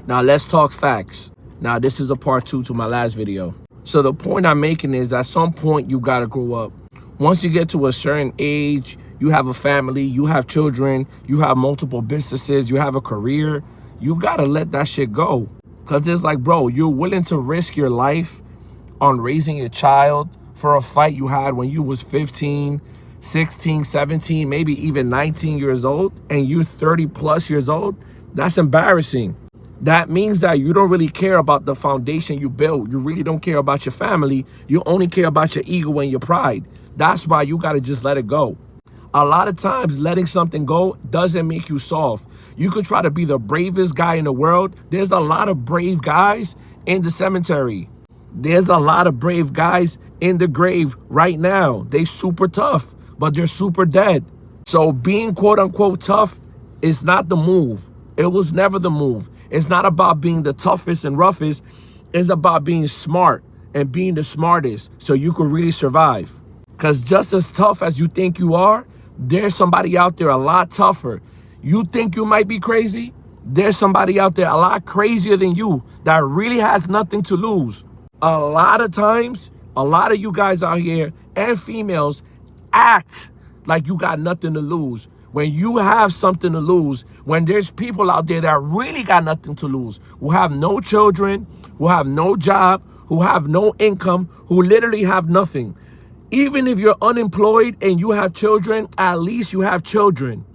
Now let's talk facts. Now this is a part 2 to my last video. So the point I'm making is at some point you gotta grow up. Once you get to a certain age, you have a family, you have children, you have multiple businesses, you have a career, you gotta let that shit go. Cause it's like, bro, you're willing to risk your life on raising a child for a fight you had when you was 15, 16, 17, maybe even 19 years old, and you're 30 plus years old. That's embarrassing. That means that you don't really care about the foundation you built. You really don't care about your family. You only care about your ego and your pride. That's why you gotta just let it go. A lot of times letting something go doesn't make you soft. You could try to be the bravest guy in the world. There's a lot of brave guys in the cemetery. There's a lot of brave guys in the grave right now. They super tough, but they're super dead. So being quote unquote tough is not the move. It was never the move. It's not about being the toughest and roughest. It's about being smart and being the smartest so you can really survive. Because just as tough as you think you are, there's somebody out there a lot tougher. You think you might be crazy? There's somebody out there a lot crazier than you that really has nothing to lose. A lot of times, a lot of you guys out here and females act like you got nothing to lose. When you have something to lose, when there's people out there that really got nothing to lose, who have no children, who have no job, who have no income, who literally have nothing. Even if you're unemployed and you have children, at least you have children.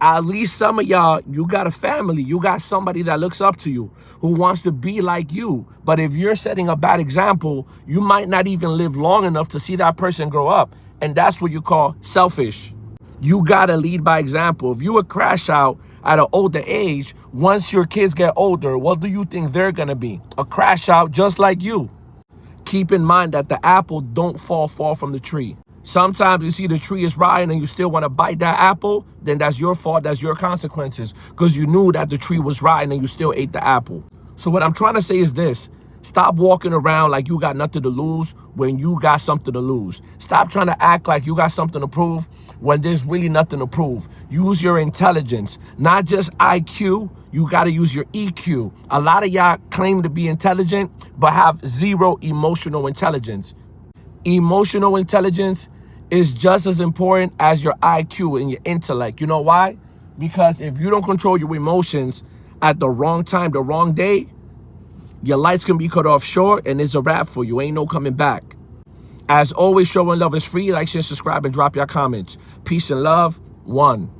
At least some of y'all, you got a family. You got somebody that looks up to you, who wants to be like you. But if you're setting a bad example, you might not even live long enough to see that person grow up. And that's what you call selfish. You gotta lead by example. If you would crash out at an older age, once your kids get older, what do you think they're gonna be? A crash out just like you. Keep in mind that the apple don't fall far from the tree. Sometimes you see the tree is rotten and you still want to bite that apple, then that's your fault, that's your consequences, because you knew that the tree was rotten and you still ate the apple. So what I'm trying to say is this: stop walking around like you got nothing to lose when you got something to lose. Stop trying to act like you got something to prove when there's really nothing to prove. Use your intelligence, not just IQ. You got to use your EQ. A lot of y'all claim to be intelligent, but have zero emotional intelligence. Emotional intelligence is just as important as your IQ and your intellect. You know why? Because if you don't control your emotions at the wrong time, the wrong day, your lights can be cut off short and it's a wrap for you. Ain't no coming back. As always, showing love is free. Like, share, subscribe, and drop your comments. Peace and love. 1.